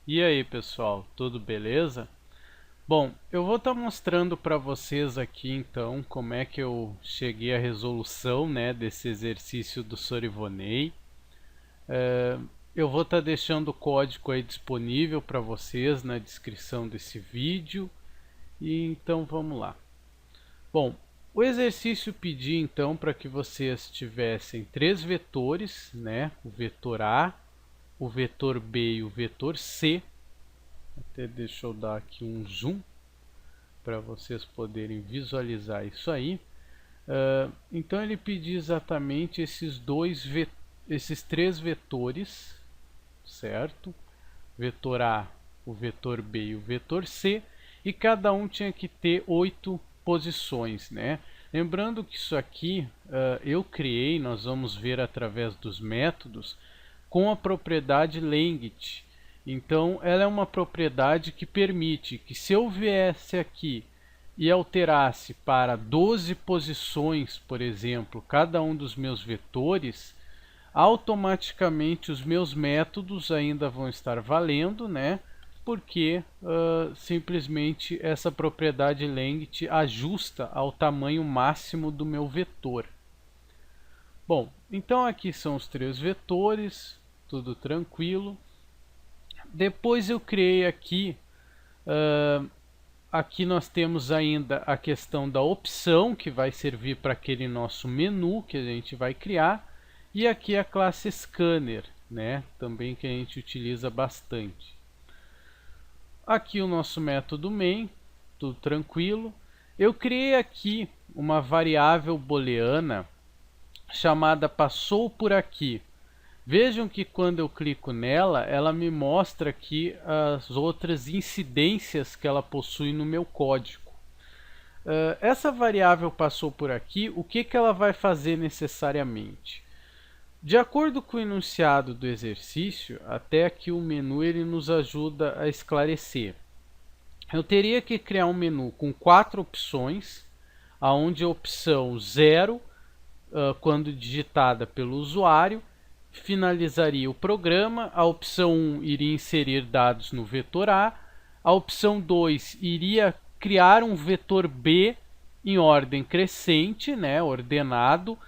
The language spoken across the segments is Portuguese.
E aí, pessoal, tudo beleza? Bom, eu vou estar mostrando para vocês aqui então como é que eu cheguei à resolução, né, desse exercício do Sorivonei. Eh, eu vou estar deixando o código aí disponível para vocês na descrição desse vídeo. E então vamos lá. Bom, o exercício pedia então para que vocês tivessem três vetores, né, o vetor A, o vetor B e o vetor C. Até deixa eu dar aqui um zoom para vocês poderem visualizar isso aí. Então ele pedia exatamente esses três vetores, certo? Vetor A, o vetor B e o vetor C, e cada um tinha que ter 8 posições, né? Lembrando que isso aqui eu criei, nós vamos ver através dos métodos, com a propriedade Language. Então, ela é uma propriedade que permite que se eu viesse aqui e alterasse para 12 posições, por exemplo, cada um dos meus vetores, automaticamente os meus métodos ainda vão estar valendo, né? Porque simplesmente essa propriedade Language ajusta ao tamanho máximo do meu vetor. Bom, então aqui são os três vetores, tudo tranquilo. Depois eu criei aqui, aqui nós temos ainda a questão da opção, que vai servir para aquele nosso menu que a gente vai criar. E aqui a classe Scanner, né? Também que a gente utiliza bastante. Aqui o nosso método main, tudo tranquilo. Eu criei aqui uma variável booleana chamada passou por aqui. Vejam que quando eu clico nela, ela me mostra aqui as outras incidências que ela possui no meu código. Essa variável passou por aqui, o que ela vai fazer necessariamente? De acordo com o enunciado do exercício, até aqui o menu ele nos ajuda a esclarecer. Eu teria que criar um menu com 4 opções, onde a opção 0, quando digitada pelo usuário, finalizaria o programa. A opção 1 iria inserir dados no vetor a opção 2 iria criar um vetor B em ordem crescente, né, ordenado,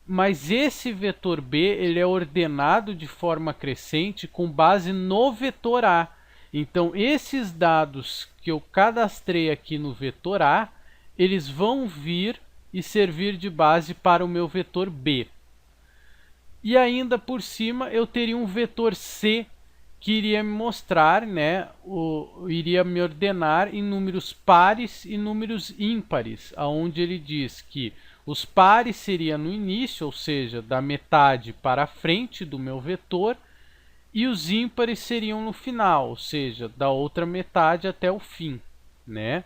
mas esse vetor B ele é ordenado de forma crescente com base no vetor A. Então, esses dados que eu cadastrei aqui no vetor A, eles vão vir e servir de base para o meu vetor B. E ainda por cima eu teria um vetor C que iria me mostrar, né, iria me ordenar em números pares e números ímpares, aonde ele diz que os pares seria no início, ou seja, da metade para frente do meu vetor, e os ímpares seriam no final, ou seja, da outra metade até o fim, né?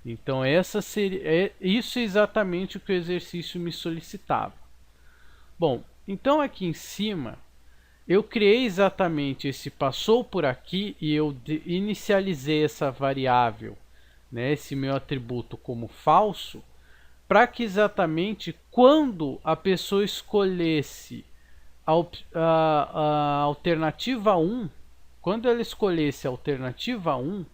Então isso é exatamente o que o exercício me solicitava. Bom, então aqui em cima eu criei exatamente esse passou por aqui e eu inicializei essa variável, né, esse meu atributo como falso, para que exatamente quando a pessoa escolhesse a alternativa 1, quando ela escolhesse a alternativa 1,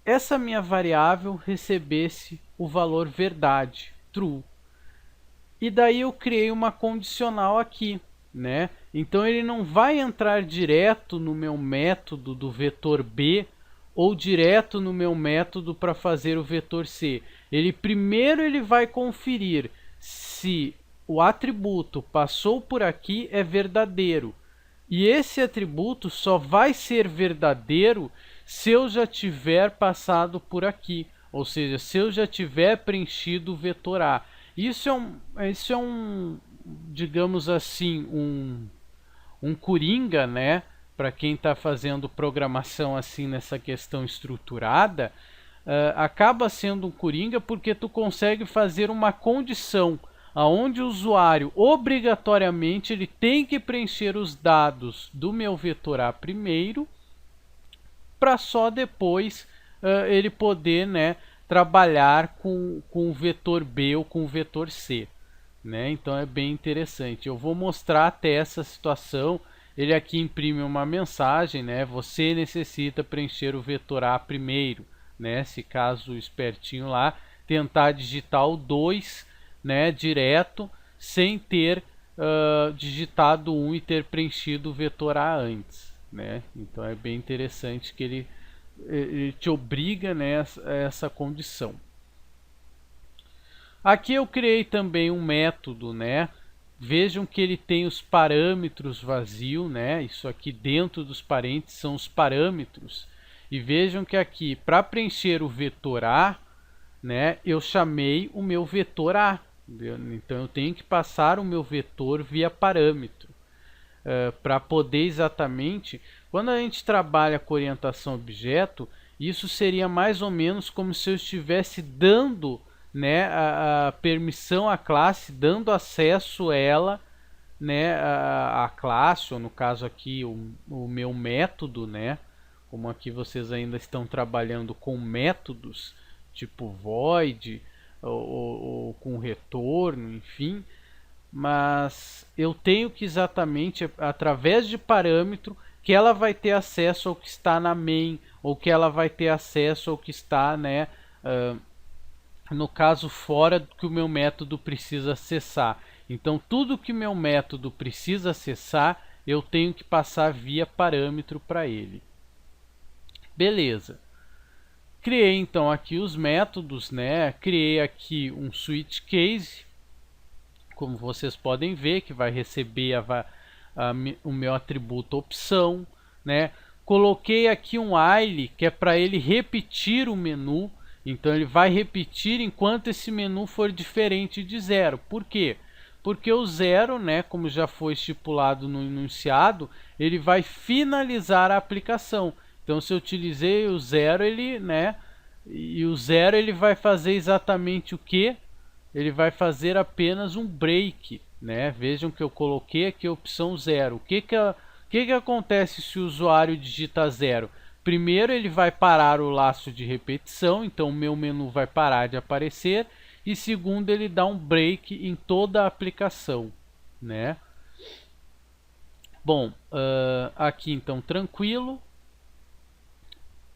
essa minha variável recebesse o valor verdade, true. E daí eu criei uma condicional aqui, né? Então ele não vai entrar direto no meu método do vetor B ou direto no meu método para fazer o vetor C. Primeiro ele vai conferir se o atributo passou por aqui é verdadeiro. E esse atributo só vai ser verdadeiro se eu já tiver passado por aqui, ou seja, se eu já tiver preenchido o vetor A. Isso é um, digamos assim, um coringa, né? Para quem está fazendo programação assim nessa questão estruturada, acaba sendo um coringa porque tu consegue fazer uma condição aonde o usuário obrigatoriamente ele tem que preencher os dados do meu vetor A primeiro, para só depois ele poder, né, trabalhar com o vetor B ou com o vetor C. Né? Então é bem interessante. Eu vou mostrar até essa situação. ele aqui imprime uma mensagem, né? Você necessita preencher o vetor A primeiro, né? Se caso o espertinho lá tentar digitar o 2, né, direto, sem ter digitado 1 e ter preenchido o vetor A antes, né? Então é bem interessante que ele te obriga, né, a essa condição. Aqui eu criei também um método, né? Vejam que ele tem os parâmetros vazio, né? Isso aqui dentro dos parênteses são os parâmetros. E vejam que aqui, para preencher o vetor A, né, eu chamei o meu vetor A. Então eu tenho que passar o meu vetor via parâmetro. Para poder exatamente... Quando a gente trabalha com orientação objeto, isso seria mais ou menos como se eu estivesse dando, né, a permissão à classe, dando acesso a ela, né, a classe, ou no caso aqui o meu método, né, como aqui vocês ainda estão trabalhando com métodos, tipo void, ou com retorno, enfim, mas eu tenho que exatamente, através de parâmetro, que ela vai ter acesso ao que está na main, ou que ela vai ter acesso ao que está, né, no caso fora do que o meu método precisa acessar. Então tudo que o meu método precisa acessar, eu tenho que passar via parâmetro para ele. Beleza. Criei então aqui os métodos, né? Criei aqui um switch case, como vocês podem ver, que vai receber o meu atributo opção, né? Coloquei aqui um while, que é para ele repetir o menu. Então ele vai repetir enquanto esse menu for diferente de 0. Por quê? Porque o 0, né, como já foi estipulado no enunciado, ele vai finalizar a aplicação. Então se eu utilizei o 0, ele, né, e o 0 ele vai fazer exatamente o que? Ele vai fazer apenas um break, né? Vejam que eu coloquei aqui a opção 0. O que acontece se o usuário digita 0? Primeiro ele vai parar o laço de repetição, então o meu menu vai parar de aparecer. E segundo, ele dá um break em toda a aplicação, né? Bom, aqui então tranquilo.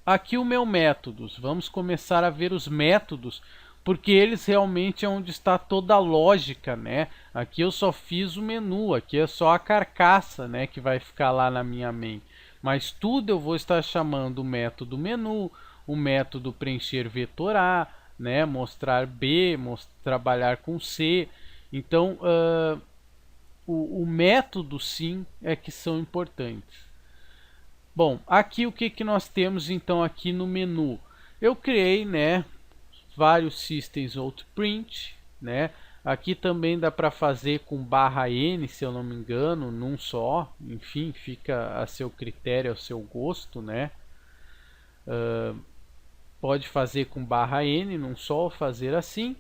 Aqui o meu métodos. Vamos começar a ver os métodos, porque eles realmente é onde está toda a lógica, né? Aqui eu só fiz o menu, aqui é só a carcaça, né, que vai ficar lá na minha main. Mas tudo eu vou estar chamando o método menu, o método preencher vetor A, né, mostrar B, trabalhar com C. Então, o método sim é que são importantes. Bom, aqui o que nós temos então aqui no menu? Eu criei, né, vários systems outprint, né? Aqui também dá para fazer com /n, se eu não me engano, num só. Enfim, fica a seu critério, ao seu gosto, né? Pode fazer com /n, num só, ou fazer assim.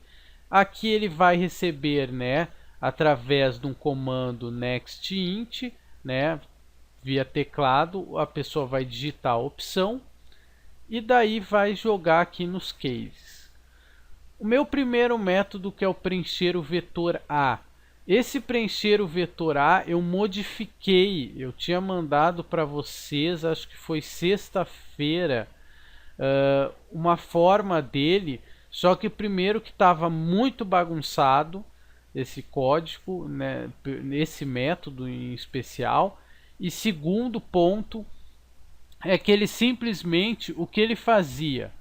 Aqui ele vai receber, né, através de um comando nextInt, né, via teclado, a pessoa vai digitar a opção e daí vai jogar aqui nos cases. O meu primeiro método, que é o preencher o vetor A. Esse preencher o vetor A eu modifiquei, eu tinha mandado para vocês, acho que foi sexta-feira, uma forma dele, só que primeiro que estava muito bagunçado esse código, né, esse método em especial, e segundo ponto é que ele simplesmente, o que ele fazia,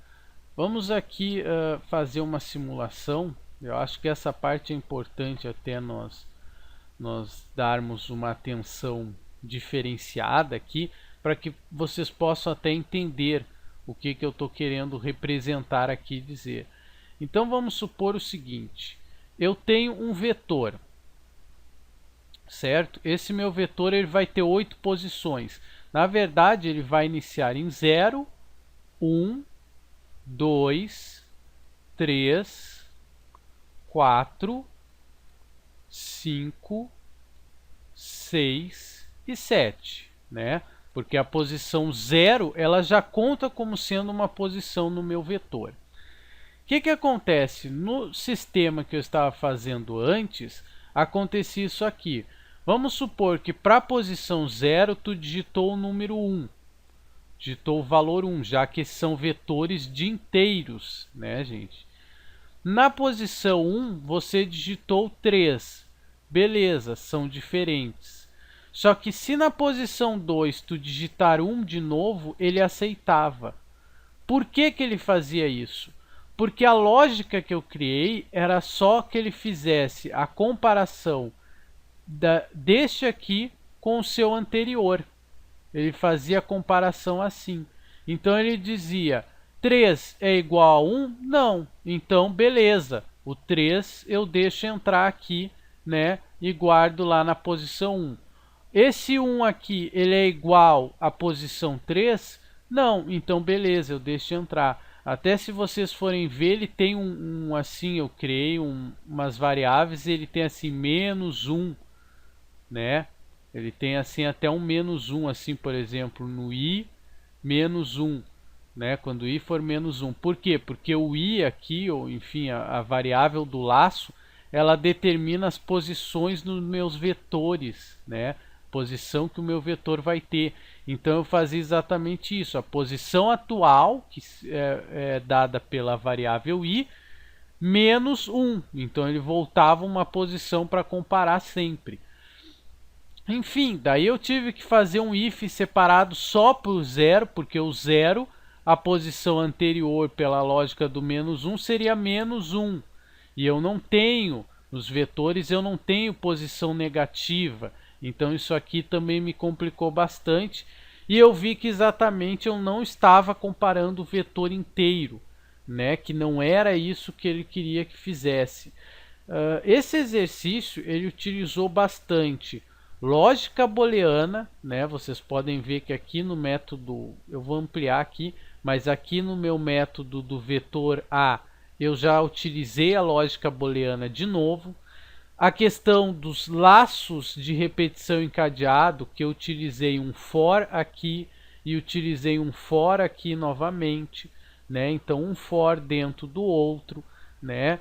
vamos aqui fazer uma simulação. Eu acho que essa parte é importante até nós darmos uma atenção diferenciada aqui, para que vocês possam até entender o que eu estou querendo representar aqui, dizer. Então vamos supor o seguinte, eu tenho um vetor, certo? Esse meu vetor ele vai ter 8 posições. Na verdade ele vai iniciar em 0, 1, 2, 3, 4, 5, 6 e 7, né? Porque a posição 0 ela já conta como sendo uma posição no meu vetor. O que acontece? No sistema que eu estava fazendo antes, acontecia isso aqui. Vamos supor que para a posição 0 tu digitou o número 1. Digitou o valor 1, já que são vetores de inteiros, né, gente? Na posição 1, você digitou 3. Beleza, são diferentes. Só que se na posição 2 tu digitar 1 de novo, ele aceitava. Por que que ele fazia isso? Porque a lógica que eu criei era só que ele fizesse a comparação deste aqui com o seu anterior. Ele fazia a comparação assim. Então ele dizia, 3 é igual a 1? Não. Então, beleza. O 3 eu deixo entrar aqui, né? E guardo lá na posição 1. Esse 1 aqui, ele é igual à posição 3? Não. Então, beleza, eu deixo entrar. Até se vocês forem ver, ele tem assim, eu criei umas variáveis, ele tem assim, menos 1, né? Ele tem assim até um menos 1, assim, por exemplo, no i, menos 1, né? Quando i for menos 1. Por quê? Porque o i aqui, ou enfim, a variável do laço, ela determina as posições nos meus vetores, né? Posição que o meu vetor vai ter. Então eu fazia exatamente isso. A posição atual, que é dada pela variável i, menos 1. Então ele voltava uma posição para comparar sempre. Enfim, daí eu tive que fazer um if separado só para o 0, porque o 0, a posição anterior pela lógica do menos 1 seria menos 1. E eu não tenho, nos vetores eu não tenho posição negativa. Então isso aqui também me complicou bastante. E eu vi que exatamente eu não estava comparando o vetor inteiro, né? Que não era isso que ele queria que fizesse. Esse exercício ele utilizou bastante lógica booleana, né? Vocês podem ver que aqui no método, eu vou ampliar aqui, mas aqui no meu método do vetor A, eu já utilizei a lógica booleana de novo. A questão dos laços de repetição encadeado, que eu utilizei um for aqui e utilizei um for aqui novamente, né? Então um for dentro do outro, né?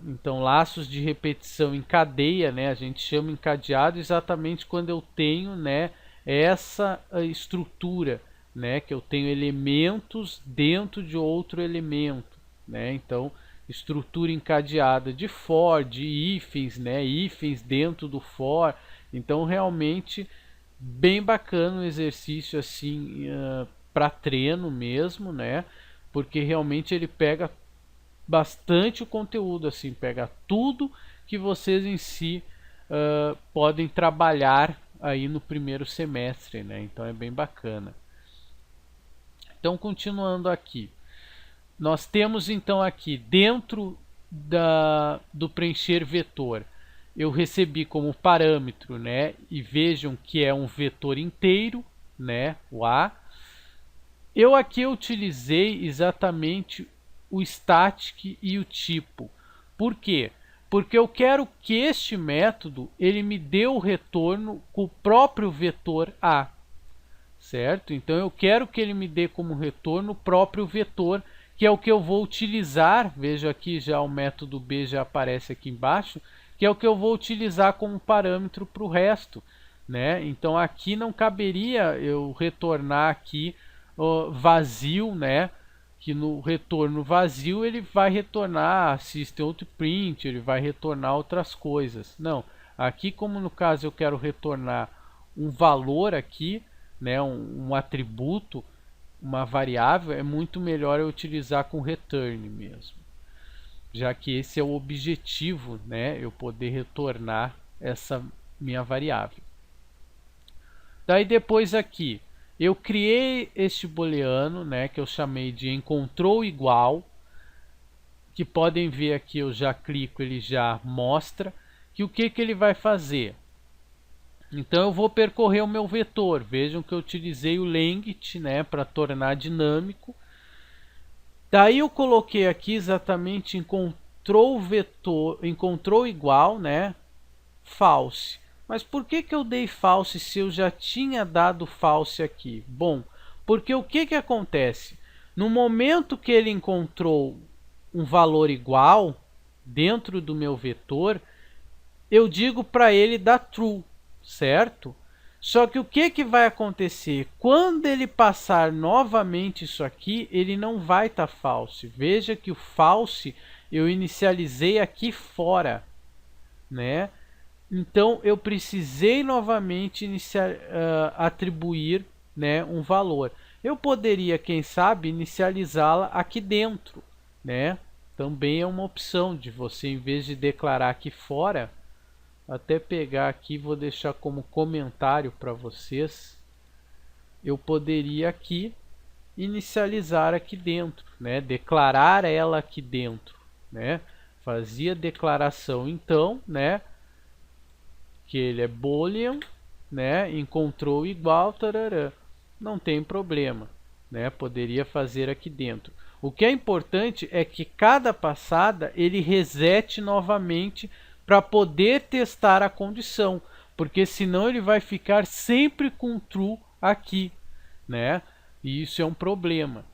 Então laços de repetição em cadeia, né? A gente chama encadeado exatamente quando eu tenho, né, essa estrutura, né? Que eu tenho elementos dentro de outro elemento, né? Então estrutura encadeada de for, de hífens, né? Hífens dentro do for. Então realmente bem bacana o exercício assim para treino mesmo, né? Porque realmente ele pega bastante o conteúdo, assim, pega tudo que vocês em si podem trabalhar aí no primeiro semestre, né? Então é bem bacana. Então continuando aqui, nós temos então aqui dentro do preencher vetor, eu recebi como parâmetro, né? E vejam que é um vetor inteiro, né? O A. Eu aqui utilizei exatamente o static e o tipo. Por quê? Porque eu quero que este método ele me dê o retorno com o próprio vetor A, certo? Então eu quero que ele me dê como retorno o próprio vetor, que é o que eu vou utilizar. Veja aqui já o método B já aparece aqui embaixo, que é o que eu vou utilizar como parâmetro para o resto, né? Então aqui não caberia eu retornar aqui vazio, né? Que no retorno vazio ele vai retornar system out print, ele vai retornar outras coisas. Não, aqui como no caso eu quero retornar um valor aqui, né, um atributo, uma variável, é muito melhor eu utilizar com return mesmo, já que esse é o objetivo, né, eu poder retornar essa minha variável. Daí depois aqui eu criei este booleano, né, que eu chamei de encontrou igual, que podem ver aqui, eu já clico, ele já mostra que o que ele vai fazer. Então eu vou percorrer o meu vetor. Vejam que eu utilizei o length, né, para tornar dinâmico. Daí eu coloquei aqui exatamente encontrou vetor, encontrou igual, né, false. Mas por que eu dei false se eu já tinha dado false aqui? Bom, porque o que acontece? No momento que ele encontrou um valor igual dentro do meu vetor, eu digo para ele dar true, certo? Só que o que vai acontecer? Quando ele passar novamente isso aqui, ele não vai estar false. Veja que o false eu inicializei aqui fora, né? Então eu precisei novamente atribuir, né, um valor. Eu poderia, quem sabe, inicializá-la aqui dentro, né? Também é uma opção de você, em vez de declarar aqui fora, até pegar aqui, vou deixar como comentário para vocês. Eu poderia aqui inicializar aqui dentro, né? Declarar ela aqui dentro, né? Fazia declaração então, né? Que ele é boolean, né? Encontrou igual, tarará. Não tem problema, né? Poderia fazer aqui dentro. O que é importante é que cada passada ele resete novamente para poder testar a condição, porque senão ele vai ficar sempre com true aqui, né? E isso é um problema.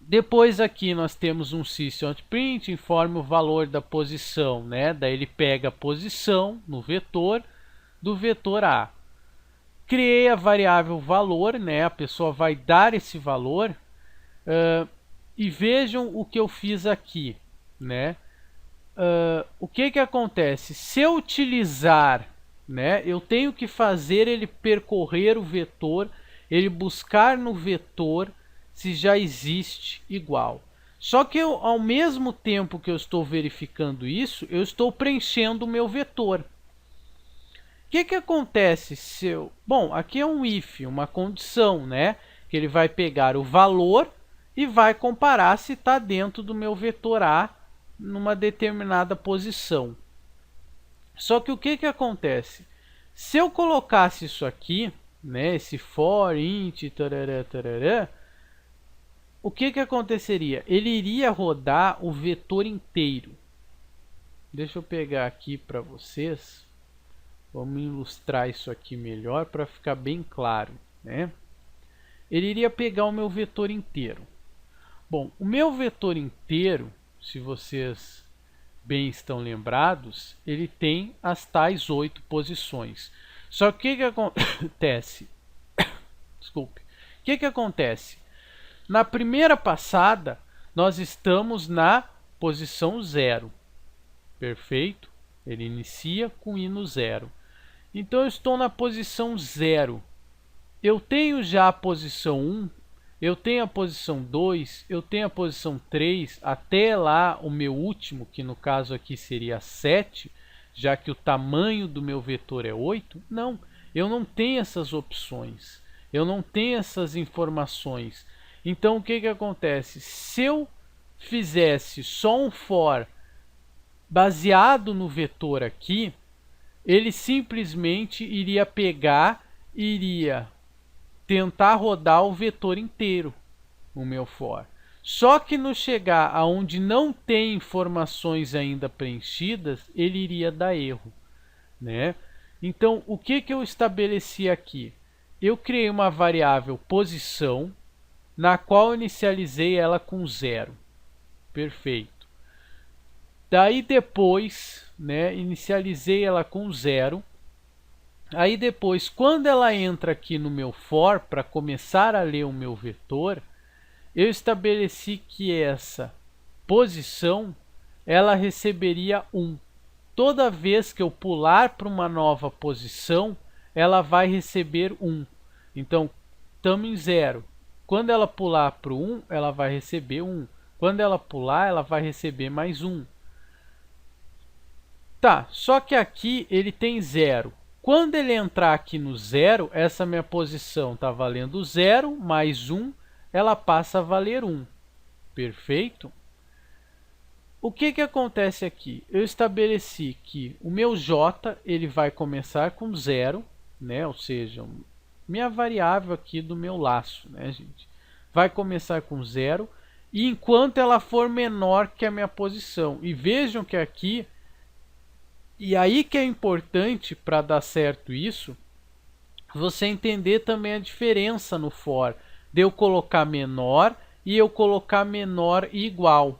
Depois aqui nós temos um system.out.print, informa o valor da posição, né? Daí ele pega a posição no vetor do vetor A. Criei a variável valor, né? A pessoa vai dar esse valor. E vejam o que eu fiz aqui, né? O que acontece? Se eu utilizar, né? Eu tenho que fazer ele percorrer o vetor, ele buscar no vetor se já existe igual. Só que eu, ao mesmo tempo que eu estou verificando isso, eu estou preenchendo o meu vetor. O que acontece se eu... Bom, aqui é um if, uma condição, né? Que ele vai pegar o valor e vai comparar se está dentro do meu vetor A numa determinada posição. Só que o que acontece? Se eu colocasse isso aqui, né? Esse for, int, tarará, tarará, o que aconteceria? Ele iria rodar o vetor inteiro. Deixa eu pegar aqui para vocês. Vamos ilustrar isso aqui melhor para ficar bem claro, né? Ele iria pegar o meu vetor inteiro. Bom, o meu vetor inteiro, se vocês bem estão lembrados, ele tem as tais 8 posições. Só que o que acontece? Desculpe. O que acontece? Na primeira passada, nós estamos na posição 0. Perfeito? Ele inicia com i no 0. Então eu estou na posição 0. Eu tenho já a posição 1, eu tenho a posição 2, eu tenho a posição 3, até lá o meu último, que no caso aqui seria 7, já que o tamanho do meu vetor é 8. Não, eu não tenho essas opções, eu não tenho essas informações. Então o que acontece? Se eu fizesse só um for baseado no vetor aqui, ele simplesmente iria pegar e iria tentar rodar o vetor inteiro no meu for. Só que no chegar aonde não tem informações ainda preenchidas, ele iria dar erro, né? Então, o que eu estabeleci aqui? Eu criei uma variável posição, na qual inicializei ela com 0. Perfeito. Daí depois, né, inicializei ela com 0. Aí depois, quando ela entra aqui no meu for, para começar a ler o meu vetor, eu estabeleci que essa posição, ela receberia 1. Toda vez que eu pular para uma nova posição, ela vai receber 1. Então, estamos em 0. Quando ela pular para o 1, ela vai receber 1. Quando ela pular, ela vai receber mais 1. Tá, só que aqui ele tem 0. Quando ele entrar aqui no 0, essa minha posição está valendo 0, mais 1, ela passa a valer 1. Perfeito? O que acontece aqui? Eu estabeleci que o meu j ele vai começar com 0, né? Ou seja, minha variável aqui do meu laço, né, gente? Vai começar com 0, e enquanto ela for menor que a minha posição. E vejam que aqui... E aí que é importante para dar certo isso, você entender também a diferença no for, de eu colocar menor e eu colocar menor e igual.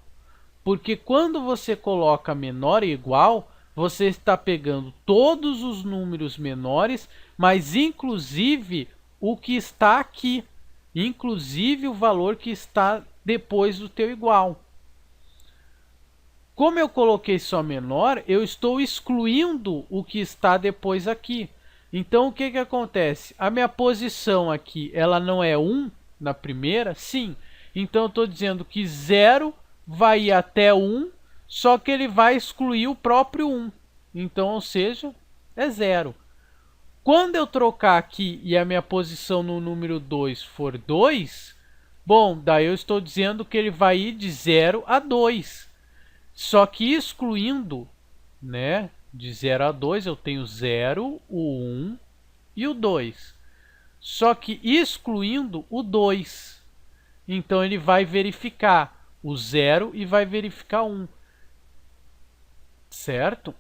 Porque quando você coloca menor e igual, você está pegando todos os números menores, mas inclusive o que está aqui, inclusive o valor que está depois do teu igual. Como eu coloquei só menor, eu estou excluindo o que está depois aqui. Então, o que que acontece? A minha posição aqui, ela não é 1 na primeira? Sim. Então, eu estou dizendo que 0 vai ir até 1, só que ele vai excluir o próprio 1. Então, ou seja, é 0. Quando eu trocar aqui e a minha posição no número 2 for 2, bom, daí eu estou dizendo que ele vai ir de 0 a 2. Só que excluindo, né, de 0 a 2, eu tenho 0, o 1 e o 2. Só que excluindo o 2. Então, ele vai verificar o 0 e vai verificar 1. Certo?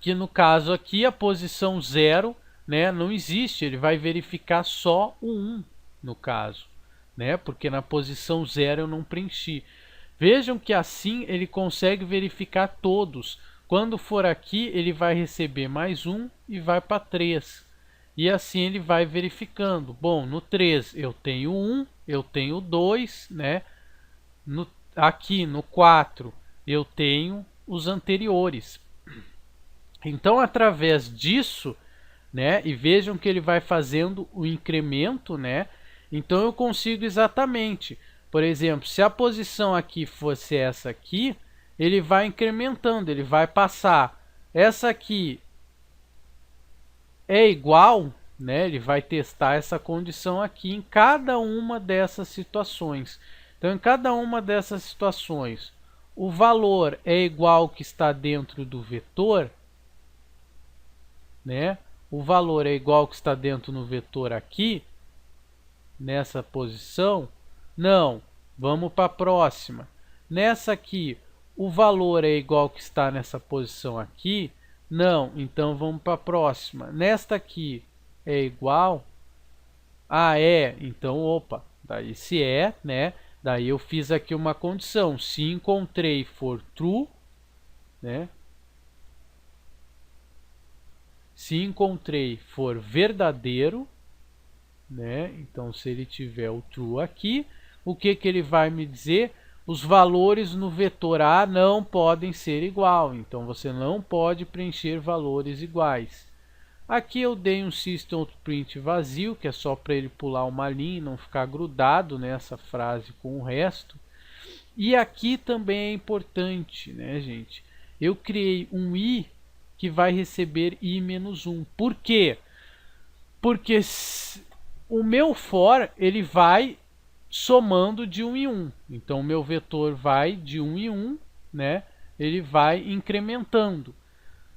Que no caso aqui, a posição 0, né, não existe. Ele vai verificar só o 1, no caso, né, porque na posição 0 eu não preenchi. Vejam que assim ele consegue verificar todos. Quando for aqui, ele vai receber mais 1 e vai para 3. E assim ele vai verificando. Bom, no 3 eu tenho 1, eu tenho 2, né? Aqui no 4 eu tenho os anteriores. Então, através disso, né? E vejam que ele vai fazendo o incremento, né? Então, eu consigo exatamente... Por exemplo, se a posição aqui fosse essa aqui, ele vai incrementando, ele vai passar. Essa aqui é igual, né? Ele vai testar essa condição aqui em cada uma dessas situações. Então, em cada uma dessas situações, o valor é igual ao que está dentro do vetor, né? O valor é igual ao que está dentro no vetor aqui, nessa posição. Não, vamos para a próxima. Nessa aqui, o valor é igual ao que está nessa posição aqui? Não, então vamos para a próxima. Nesta aqui é igual? Ah, é, então, opa, daí se é, né? Daí eu fiz aqui uma condição. Se encontrei for true, né? Se encontrei for verdadeiro, né? Então, se ele tiver o true aqui, o que que ele vai me dizer? Os valores no vetor A não podem ser igual, então você não pode preencher valores iguais. Aqui eu dei um system.out.print vazio, que é só para ele pular uma linha e não ficar grudado nessa frase com o resto. E aqui também é importante, né, gente? Eu criei um i que vai receber i-1. Por quê? Porque o meu for ele vai somando de 1 em 1. Então, o meu vetor vai de 1 em 1, né? Ele vai incrementando.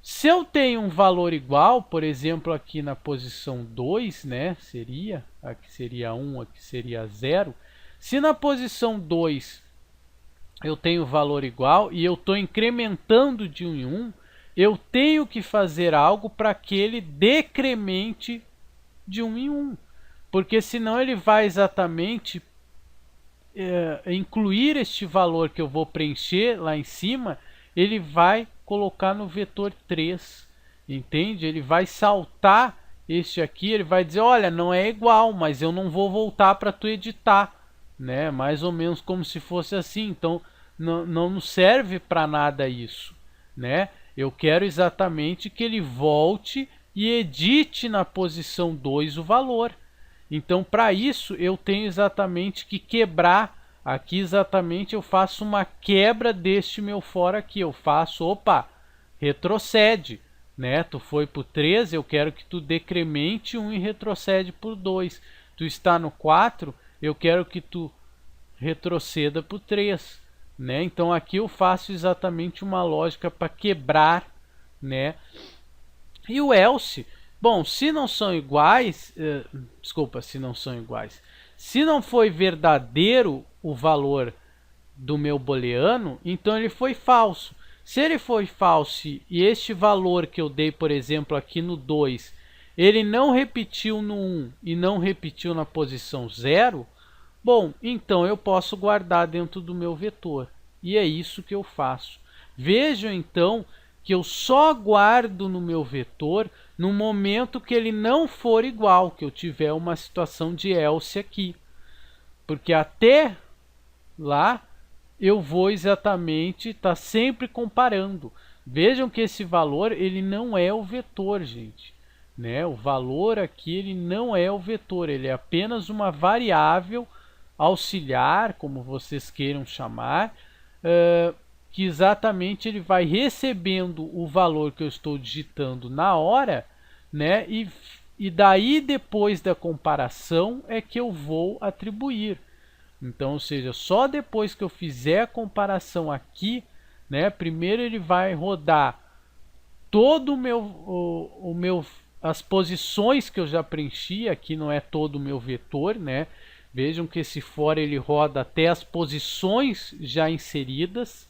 Se eu tenho um valor igual, por exemplo, aqui na posição 2, né? Aqui seria 1, aqui seria 0. Se na posição 2 eu tenho valor igual e eu estou incrementando de 1 em 1, eu tenho que fazer algo para que ele decremente de 1 em 1. Porque senão ele vai exatamente incluir este valor que eu vou preencher lá em cima, ele vai colocar no vetor 3, entende? Ele vai saltar este aqui, ele vai dizer, olha, não é igual, mas eu não vou voltar para tu editar, né? Mais ou menos como se fosse assim, então não serve para nada isso, né? Eu quero exatamente que ele volte e edite na posição 2 o valor. Então, para isso, eu tenho exatamente que quebrar. Aqui, exatamente, eu faço uma quebra deste meu for aqui. Eu faço, opa, retrocede, né? Tu foi por 3, eu quero que tu decremente 1 e retrocede por 2. Tu está no 4, eu quero que tu retroceda por 3, né? Então, aqui eu faço exatamente uma lógica para quebrar, né? E o else... Bom, se não são iguais, se não são iguais, se não foi verdadeiro o valor do meu booleano, então ele foi falso. Se ele foi falso e este valor que eu dei, por exemplo, aqui no 2, ele não repetiu no 1 e não repetiu na posição 0, bom, então eu posso guardar dentro do meu vetor. E é isso que eu faço. Vejam então que eu só guardo no meu vetor no momento que ele não for igual, que eu tiver uma situação de else aqui. Porque até lá eu vou exatamente estar sempre comparando. Vejam que esse valor ele não é o vetor, gente. Né? O valor aqui ele não é o vetor, ele é apenas uma variável auxiliar, como vocês queiram chamar, que exatamente ele vai recebendo o valor que eu estou digitando na hora, né? E daí depois da comparação é que eu vou atribuir. Então, ou seja, só depois que eu fizer a comparação aqui, né? Primeiro ele vai rodar todo o meu as posições que eu já preenchi, aqui não é todo o meu vetor, né? Vejam que esse for ele roda até as posições já inseridas,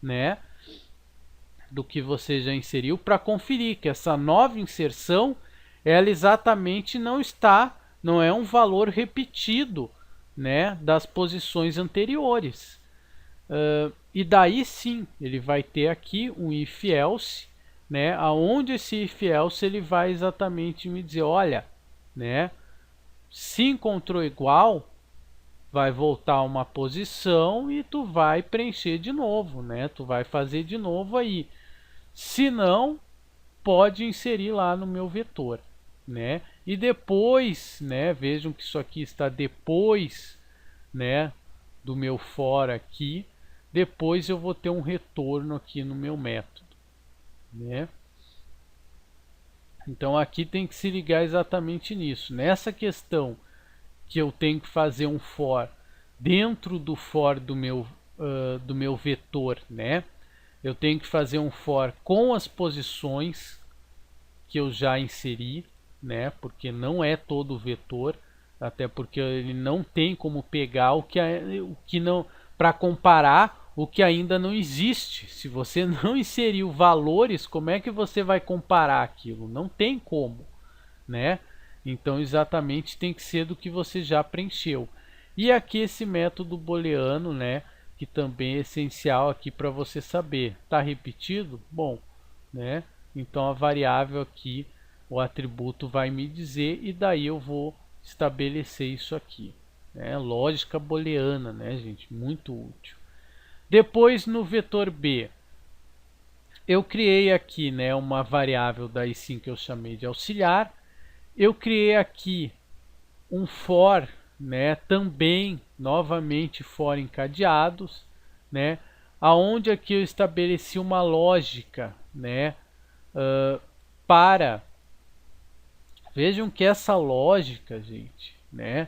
né? Do que você já inseriu, para conferir que essa nova inserção ela exatamente não é um valor repetido, né, das posições anteriores. E daí sim ele vai ter aqui um if else, né, aonde esse if else ele vai exatamente me dizer, olha, né, se encontrou igual, vai voltar uma posição e tu vai preencher de novo, né? Tu vai fazer de novo aí. Se não, pode inserir lá no meu vetor, né? E depois, né? Vejam que isso aqui está depois, né? Do meu for aqui. Depois eu vou ter um retorno aqui no meu método, né? Então aqui tem que se ligar exatamente nisso. Nessa questão que eu tenho que fazer um for dentro do for do meu vetor, né? Eu tenho que fazer um for com as posições que eu já inseri, né? Porque não é todo o vetor, até porque ele não tem como pegar o que não, para comparar o que ainda não existe. Se você não inseriu valores, como é que você vai comparar aquilo? Não tem como, né? Então exatamente tem que ser do que você já preencheu. E aqui esse método booleano, né, que também é essencial aqui para você saber. Está repetido? Bom, né? Então a variável aqui, o atributo vai me dizer e daí eu vou estabelecer isso aqui. Né? Lógica booleana, né, gente? Muito útil. Depois no vetor B, eu criei aqui, né, uma variável daí sim que eu chamei de auxiliar. Eu criei aqui um for, né, também novamente for encadeados, né, aonde aqui eu estabeleci uma lógica, né, para, vejam que essa lógica, gente, né,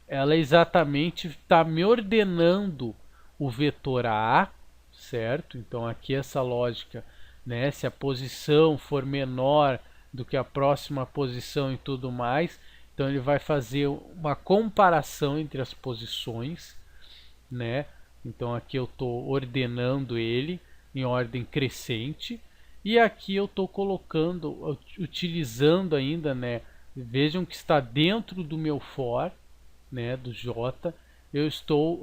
ela exatamente está me ordenando o vetor A, certo? Então aqui essa lógica, né, se a posição for menor do que a próxima posição e tudo mais, então ele vai fazer uma comparação entre as posições, né? Então aqui eu estou ordenando ele em ordem crescente e aqui eu estou colocando, utilizando ainda, né? Vejam que está dentro do meu for, né? Do J, eu estou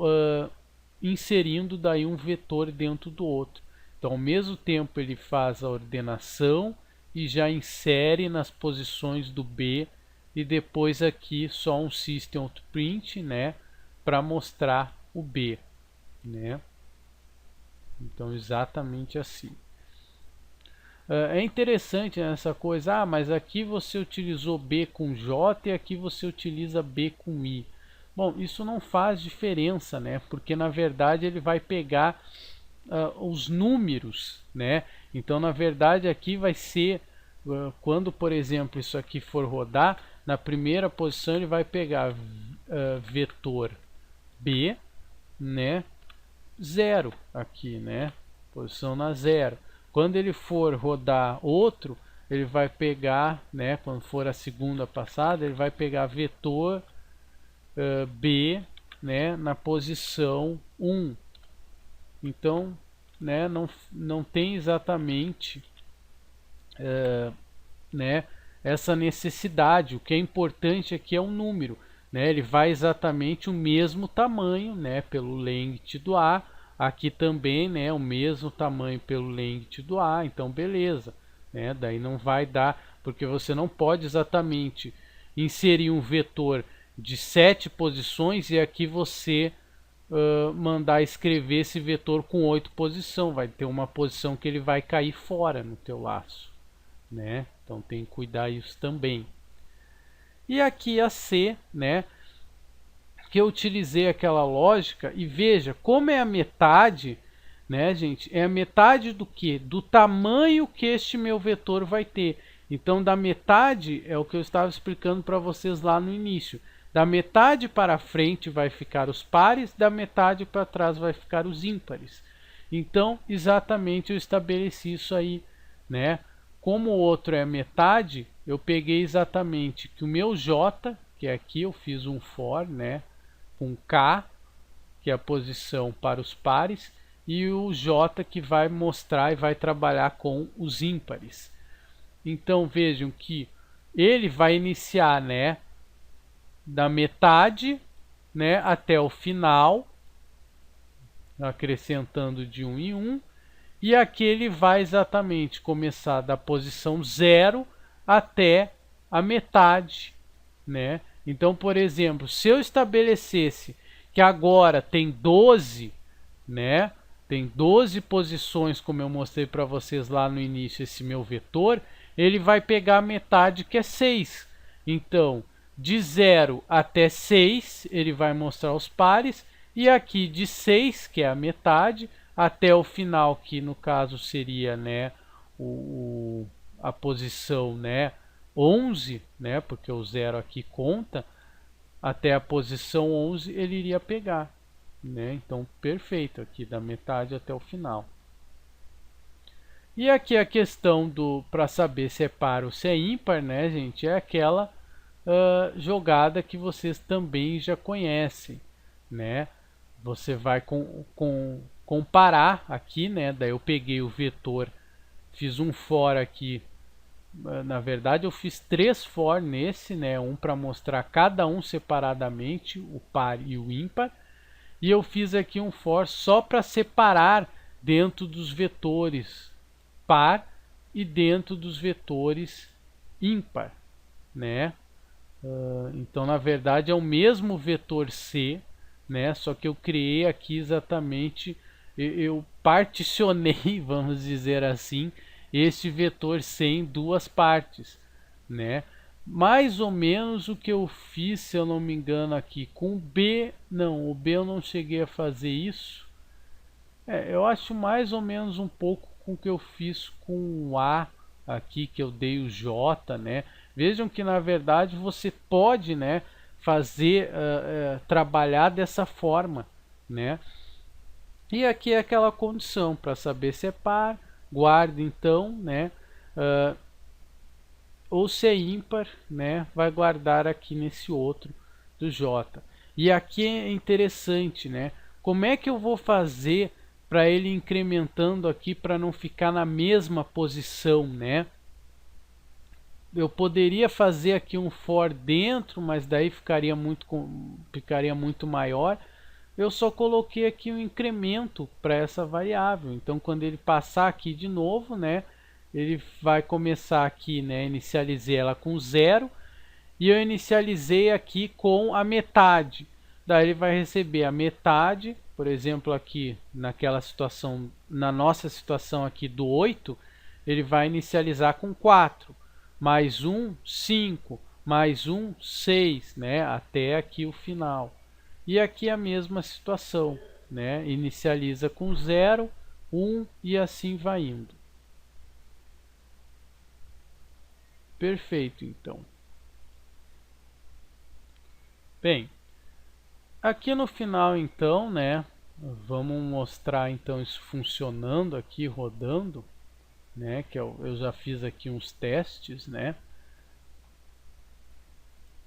inserindo daí um vetor dentro do outro. Então ao mesmo tempo ele faz a ordenação e já insere nas posições do B e depois aqui só um system.out.print, né, para mostrar o B, né? Então exatamente assim. É interessante essa coisa, mas aqui você utilizou B com J e aqui você utiliza B com I. Bom, isso não faz diferença, né? Porque na verdade ele vai pegar os números, né? Então na verdade aqui vai ser quando, por exemplo, isso aqui for rodar, na primeira posição ele vai pegar vetor B, né, 0 aqui, né, posição na 0. Quando ele for rodar outro, ele vai pegar, né, quando for a segunda passada, ele vai pegar vetor B, né, na posição 1. Então, né, não tem exatamente né, essa necessidade. O que é importante aqui é um número, né, ele vai exatamente o mesmo tamanho, né, pelo length do A, Aqui também, né, o mesmo tamanho pelo length do A, então beleza, né? Daí não vai dar, porque você não pode exatamente inserir um vetor de 7 posições e aqui você mandar escrever esse vetor com 8 posições. Vai ter uma posição que ele vai cair fora no teu laço, né? Então tem que cuidar isso também. E aqui a C, né, que eu utilizei aquela lógica e veja como é a metade, né, gente? É a metade do que? Do tamanho que este meu vetor vai ter. Então, da metade é o que eu estava explicando para vocês lá no início. Da metade para frente vai ficar os pares, da metade para trás vai ficar os ímpares. Então, exatamente eu estabeleci isso aí, né? Como o outro é a metade, eu peguei exatamente que o meu J, que é aqui eu fiz um for, né, com K, que é a posição para os pares, e o J que vai mostrar e vai trabalhar com os ímpares. Então vejam que ele vai iniciar, né, da metade, né, até o final, acrescentando de 1 em 1, e aqui ele vai exatamente começar da posição 0 até a metade, né? Então, por exemplo, se eu estabelecesse que agora tem 12, né? Tem 12 posições, como eu mostrei para vocês lá no início, esse meu vetor, ele vai pegar a metade, que é 6. Então, de 0 até 6, ele vai mostrar os pares, e aqui de 6, que é a metade, até o final, que no caso seria, né, a posição, né, 11, né, porque o 0 aqui conta, até a posição 11 ele iria pegar, né? Então, perfeito, aqui da metade até o final. E aqui a questão do para saber se é par ou se é ímpar, né, gente, é aquela jogada que vocês também já conhecem, né? Você vai comparar aqui, né? Daí eu peguei o vetor, fiz um for aqui. Na verdade eu fiz 3 for nesse, né? Um para mostrar cada um separadamente, o par e o ímpar. E eu fiz aqui um for só para separar dentro dos vetores par e dentro dos vetores ímpar, né? Então na verdade é o mesmo vetor C, né? Só que eu criei aqui exatamente, eu particionei, vamos dizer assim, este vetor C em duas partes, né? Mais ou menos o que eu fiz, se eu não me engano, aqui com o B. Não, o B eu não cheguei a fazer isso. Eu acho mais ou menos um pouco com o que eu fiz com o A aqui, que eu dei o J, né? Vejam que na verdade você pode, né, fazer, trabalhar dessa forma, né? E aqui é aquela condição para saber se é par, guarda então, né? Ou se é ímpar, né? Vai guardar aqui nesse outro do J. E aqui é interessante, né? Como é que eu vou fazer para ele incrementando aqui para não ficar na mesma posição, né? Eu poderia fazer aqui um for dentro, mas daí ficaria muito maior. Eu só coloquei aqui um incremento para essa variável. Então, quando ele passar aqui de novo, né, ele vai começar aqui, né, inicializei ela com 0 e eu inicializei aqui com a metade. Daí ele vai receber a metade, por exemplo, aqui naquela situação, na nossa situação aqui do 8, ele vai inicializar com 4, mais 1, 5, mais 1, 6, né, até aqui o final. E aqui a mesma situação, né? Inicializa com 0, 1 e assim vai indo. Perfeito, então. Bem, aqui no final, então, né? Vamos mostrar então isso funcionando aqui, rodando, né? Que eu já fiz aqui uns testes, né?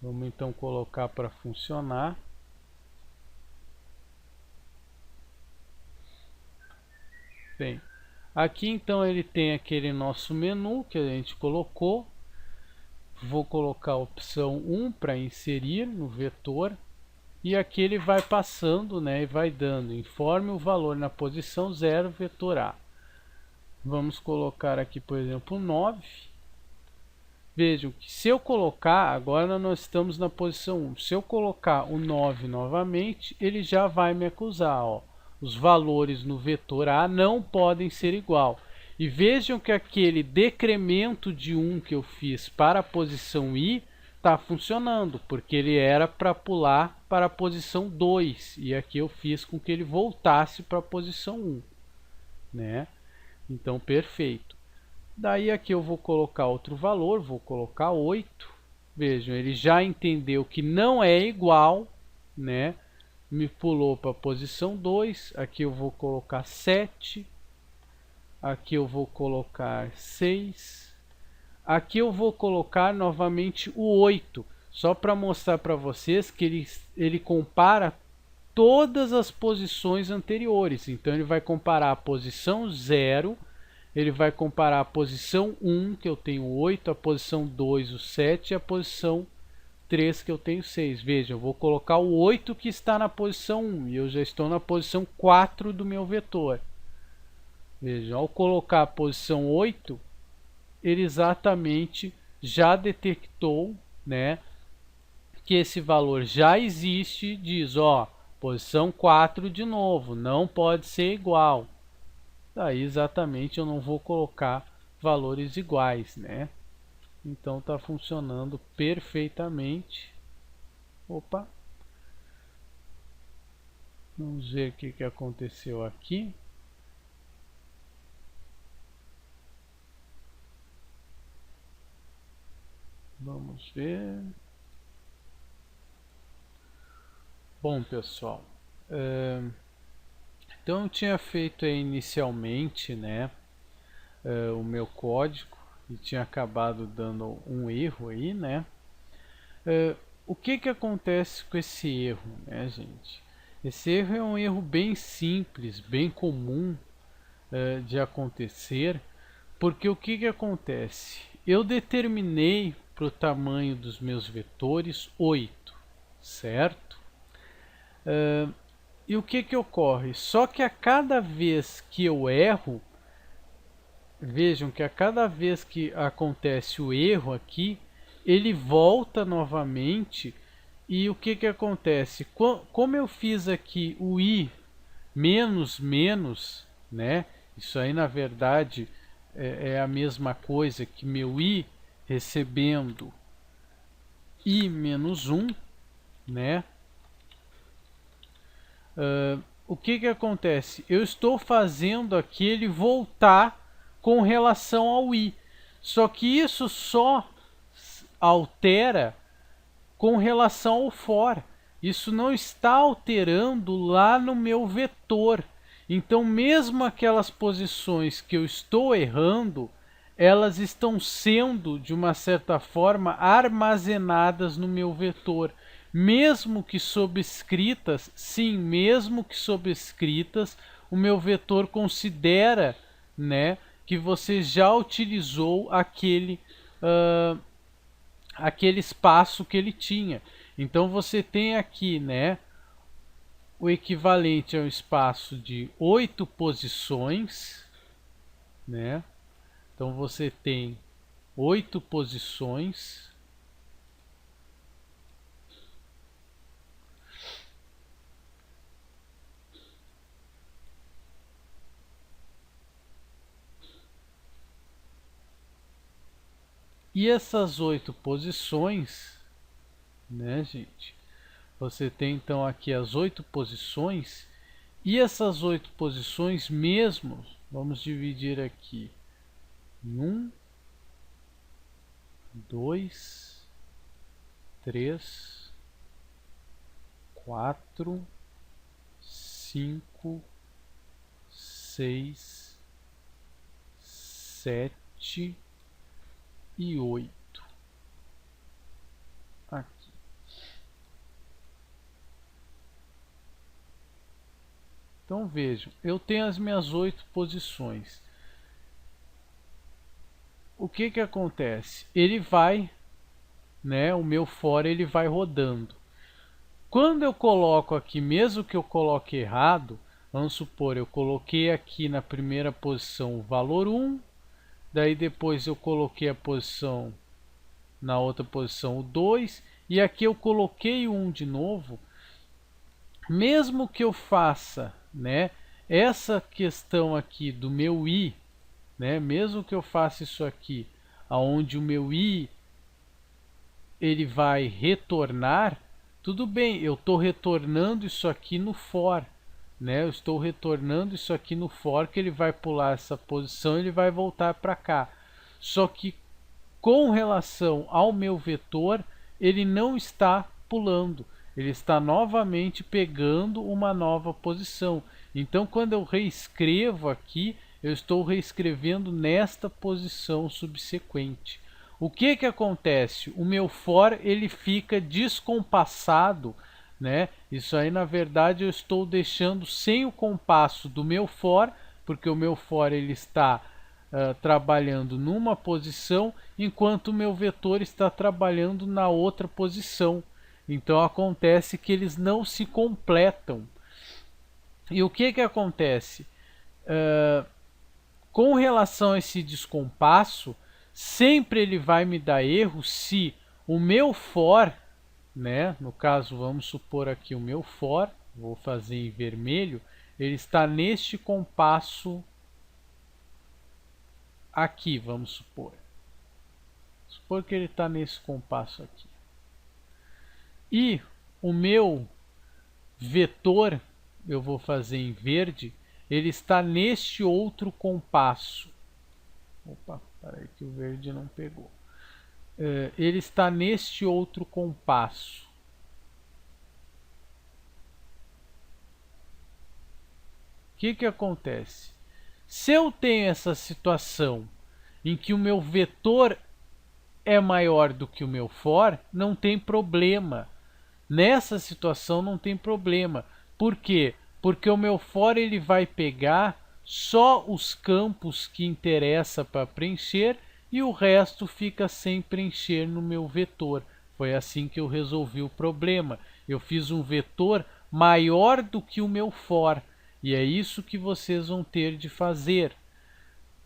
Vamos então colocar para funcionar. Bem, aqui então ele tem aquele nosso menu que a gente colocou. Vou colocar a opção 1 para inserir no vetor. e aqui ele vai passando, né, e vai dando, informe o valor na posição 0, vetor A. Vamos colocar aqui, por exemplo, 9. Vejam que se eu colocar, agora nós estamos na posição 1, se eu colocar o 9 novamente, ele já vai me acusar, ó. Os valores no vetor A não podem ser igual. E vejam que aquele decremento de 1 que eu fiz para a posição I está funcionando, porque ele era para pular para a posição 2, e aqui eu fiz com que ele voltasse para a posição 1, né? Então, perfeito. Daí aqui eu vou colocar outro valor, vou colocar 8. Vejam, ele já entendeu que não é igual, né? Me pulou para a posição 2. Aqui eu vou colocar 7. Aqui eu vou colocar 6. Aqui eu vou colocar novamente o 8, só para mostrar para vocês que ele compara todas as posições anteriores. Então ele vai comparar a posição 0, ele vai comparar a posição 1, que eu tenho 8, a posição 2, o 7, e a posição 3, que eu tenho 6. Veja, eu vou colocar o 8 que está na posição 1, e eu já estou na posição 4 do meu vetor. Veja, ao colocar a posição 8, ele exatamente já detectou, né, que esse valor já existe, diz, ó, posição 4 de novo, não pode ser igual. Daí exatamente eu não vou colocar valores iguais, né? Então está funcionando perfeitamente. Opa! Vamos ver o que aconteceu aqui. Vamos ver. Bom, pessoal, então eu tinha feito inicialmente, né, o meu código e tinha acabado dando um erro aí, né? O que acontece com esse erro, né, gente? Esse erro é um erro bem simples, bem comum de acontecer, porque o que acontece? Eu determinei para o tamanho dos meus vetores 8, certo? E o que ocorre? Só que a cada vez que eu erro, vejam que a cada vez que acontece o erro aqui, ele volta novamente. E o que acontece? Como eu fiz aqui o i menos menos, né? Isso aí na verdade é a mesma coisa que meu i recebendo i menos 1, né? O que acontece? Eu estou fazendo aqui ele voltar com relação ao i. Só que isso só altera com relação ao for. Isso não está alterando lá no meu vetor. Então, mesmo aquelas posições que eu estou errando, elas estão sendo, de uma certa forma, armazenadas no meu vetor. Mesmo que subscritas, sim, mesmo que subscritas, o meu vetor considera, né, que você já utilizou aquele espaço que ele tinha. Então você tem aqui, né, o equivalente a um espaço de 8 posições, né? Então você tem 8 posições. E essas 8 posições, né, gente? Você tem então aqui as 8 posições. E essas 8 posições mesmo, vamos dividir aqui em 1, 2, 3, 4, 5, 6, 7 e 8. Aqui. Então vejam, eu tenho as minhas 8 posições. O que acontece? Ele vai, né, o meu for ele vai rodando. Quando eu coloco aqui, mesmo que eu coloque errado, vamos supor, eu coloquei aqui na primeira posição o valor 1, daí depois eu coloquei a posição, na outra posição o 2, e aqui eu coloquei o 1 de novo, mesmo que eu faça, né, essa questão aqui do meu i, né, mesmo que eu faça isso aqui, aonde o meu i ele vai retornar, tudo bem, eu estou retornando isso aqui no for, né? Eu estou retornando isso aqui no for, que ele vai pular essa posição, ele vai voltar para cá. Só que com relação ao meu vetor, ele não está pulando, ele está novamente pegando uma nova posição. Então, quando eu reescrevo aqui, eu estou reescrevendo nesta posição subsequente. O que que acontece? O meu for ele fica descompassado, né? Isso aí na verdade eu estou deixando sem o compasso do meu for, porque o meu for ele está trabalhando numa posição, enquanto o meu vetor está trabalhando na outra posição. Então acontece que eles não se completam. E o que que acontece? Com relação a esse descompasso, sempre ele vai me dar erro se o meu for, né, no caso vamos supor aqui o meu for, vou fazer em vermelho, ele está neste compasso aqui, vamos supor. Supor que ele está nesse compasso aqui. E o meu vetor, eu vou fazer em verde, ele está neste outro compasso. Opa, peraí que o verde não pegou. Ele está neste outro compasso. O que que acontece? Se eu tenho essa situação em que o meu vetor é maior do que o meu for, não tem problema. Nessa situação não tem problema. Por quê? Porque o meu for ele vai pegar só os campos que interessa para preencher e o resto fica sem preencher no meu vetor. Foi assim que eu resolvi o problema. Eu fiz um vetor maior do que o meu for. E é isso que vocês vão ter de fazer.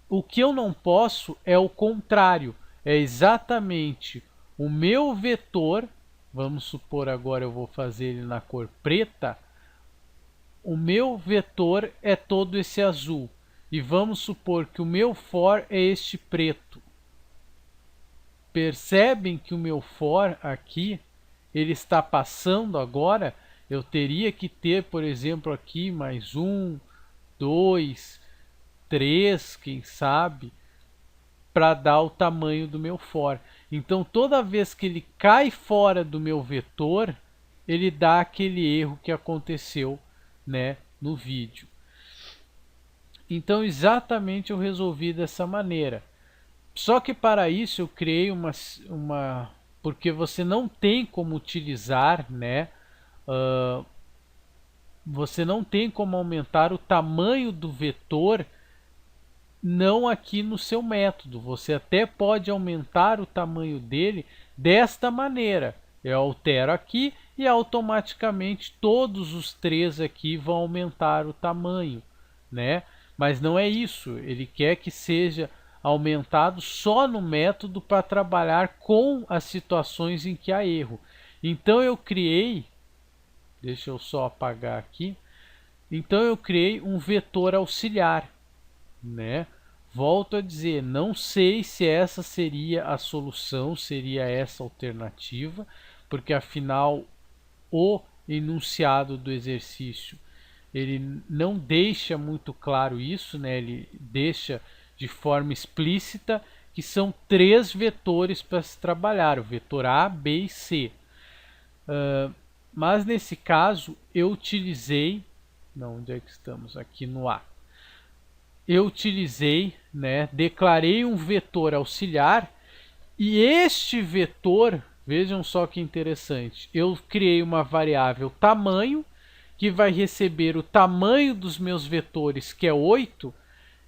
O que eu não posso é o contrário. É exatamente o meu vetor. Vamos supor agora eu vou fazer ele na cor preta. O meu vetor é todo esse azul. E vamos supor que o meu for é este preto. Percebem que o meu for aqui, ele está passando agora, eu teria que ter, por exemplo, aqui mais 1, 2, 3, quem sabe, para dar o tamanho do meu for. Então, toda vez que ele cai fora do meu vetor, ele dá aquele erro que aconteceu, né, no vídeo. Então, exatamente eu resolvi dessa maneira. Só que para isso eu criei porque você não tem como utilizar, né? Você não tem como aumentar o tamanho do vetor não aqui no seu método. Você até pode aumentar o tamanho dele desta maneira. Eu altero aqui e automaticamente todos os três aqui vão aumentar o tamanho, né? Mas não é isso. Ele quer que seja aumentado só no método para trabalhar com as situações em que há erro. Então eu criei, deixa eu só apagar aqui. Então eu criei um vetor auxiliar, né? Volto a dizer, não sei se essa seria a solução, seria essa alternativa, porque afinal o enunciado do exercício ele não deixa muito claro isso, né? Ele deixa de forma explícita que são três vetores para se trabalhar, o vetor A, B e C. Mas nesse caso eu utilizei, não, onde é que estamos? Aqui no A. Eu utilizei, né, declarei um vetor auxiliar e este vetor, vejam só que interessante, eu criei uma variável tamanho que vai receber o tamanho dos meus vetores, que é 8,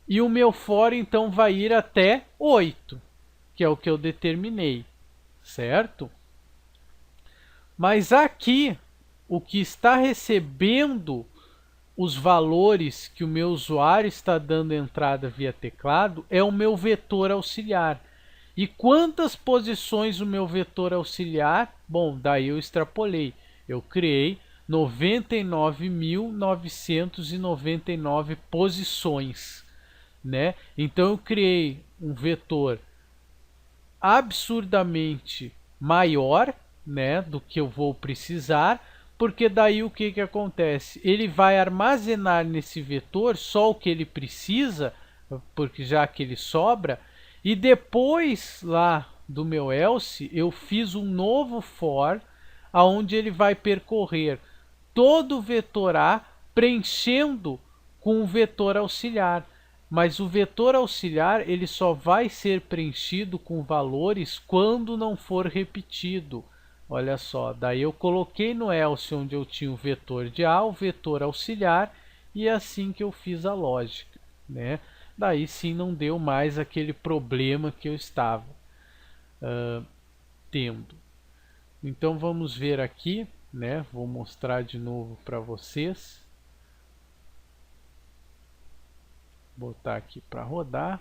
e o meu for então vai ir até 8, que é o que eu determinei, certo? Mas aqui o que está recebendo os valores que o meu usuário está dando entrada via teclado é o meu vetor auxiliar. E quantas posições o meu vetor auxiliar? Bom, daí eu extrapolei. Eu criei 99.999 posições, né? Então eu criei um vetor absurdamente maior, né, do que eu vou precisar, porque daí o que acontece? Ele vai armazenar nesse vetor só o que ele precisa, porque já que ele sobra, e depois lá do meu else eu fiz um novo for, aonde ele vai percorrer todo o vetor A preenchendo com o vetor auxiliar. Mas o vetor auxiliar ele só vai ser preenchido com valores quando não for repetido. Olha só, daí eu coloquei no else onde eu tinha o vetor de A, o vetor auxiliar, e é assim que eu fiz a lógica, né? Daí sim não deu mais aquele problema que eu estava tendo. Então vamos ver aqui, né? Vou mostrar de novo para vocês. Botar aqui para rodar.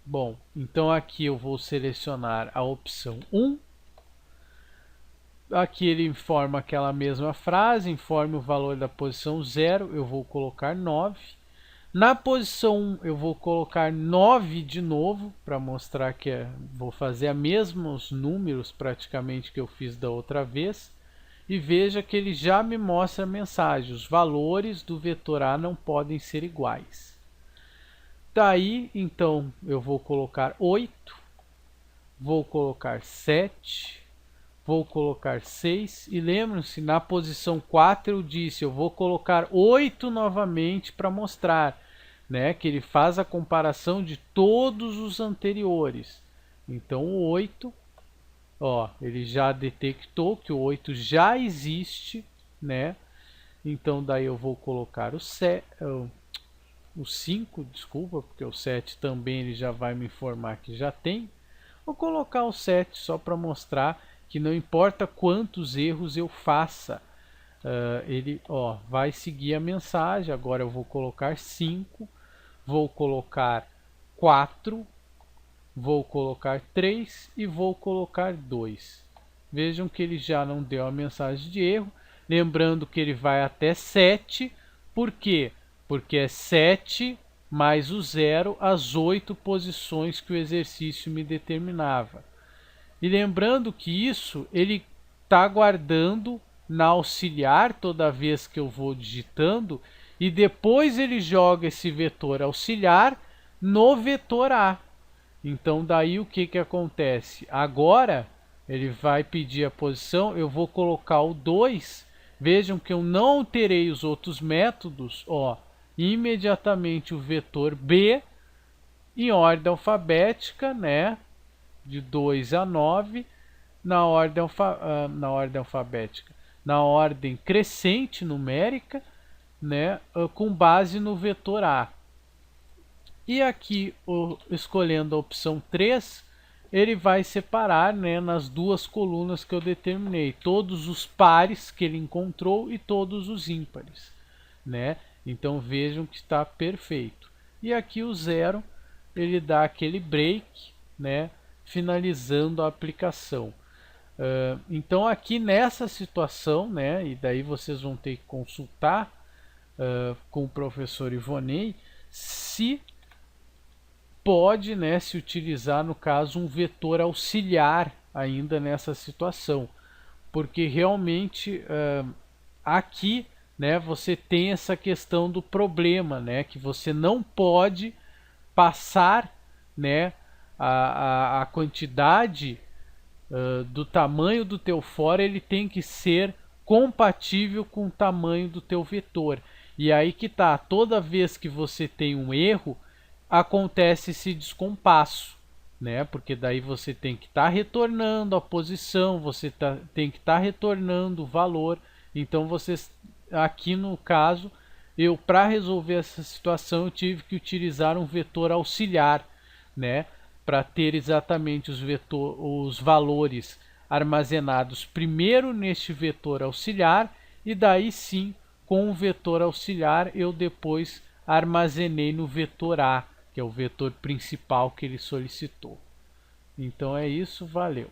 Bom, então aqui eu vou selecionar a opção 1. Aqui ele informa aquela mesma frase, informe o valor da posição 0, eu vou colocar 9. Na posição 1 eu vou colocar 9 de novo, para mostrar que vou fazer os mesmos números praticamente que eu fiz da outra vez. E veja que ele já me mostra a mensagem, os valores do vetor A não podem ser iguais. Daí, então, eu vou colocar 8, vou colocar 7, vou colocar 6, e lembrem-se, na posição 4 eu disse, eu vou colocar 8 novamente para mostrar, né, que ele faz a comparação de todos os anteriores. Então o 8, ó, ele já detectou que o 8 já existe, né? Então daí eu vou colocar o 5, desculpa, porque o 7 também ele já vai me informar que já tem. Vou colocar o 7 só para mostrar que não importa quantos erros eu faça, ele vai seguir a mensagem. Agora eu vou colocar 5, vou colocar 4, vou colocar 3 e vou colocar 2. Vejam que ele já não deu a mensagem de erro. Lembrando que ele vai até 7. Por quê? Porque é 7 mais o 0, as 8 posições que o exercício me determinava. E lembrando que isso ele está guardando na auxiliar toda vez que eu vou digitando, e depois ele joga esse vetor auxiliar no vetor A. Então daí o que acontece? Agora ele vai pedir a posição, eu vou colocar o 2. Vejam que eu não alterei os outros métodos, imediatamente o vetor B em ordem alfabética, né, de 2 a 9, na ordem alfabética, na ordem crescente numérica, né, com base no vetor A. E aqui, escolhendo a opção 3, ele vai separar, né, nas duas colunas que eu determinei, todos os pares que ele encontrou e todos os ímpares, né? Então vejam que está perfeito. E aqui o 0, ele dá aquele break, né, finalizando a aplicação. Então aqui nessa situação, né, e daí vocês vão ter que consultar com o professor Ivonei, se pode, né, se utilizar, no caso, um vetor auxiliar ainda nessa situação, porque realmente aqui, né, você tem essa questão do problema, né, que você não pode passar, né, a quantidade do tamanho do teu for, ele tem que ser compatível com o tamanho do teu vetor. E aí que tá, toda vez que você tem um erro, acontece esse descompasso, né? Porque daí você tem que estar retornando a posição, você tem que estar retornando o valor. Então vocês, aqui no caso, eu para resolver essa situação eu tive que utilizar um vetor auxiliar, né? para ter exatamente os valores armazenados primeiro neste vetor auxiliar, e daí sim, com o vetor auxiliar, eu depois armazenei no vetor A, que é o vetor principal que ele solicitou. Então é isso, valeu!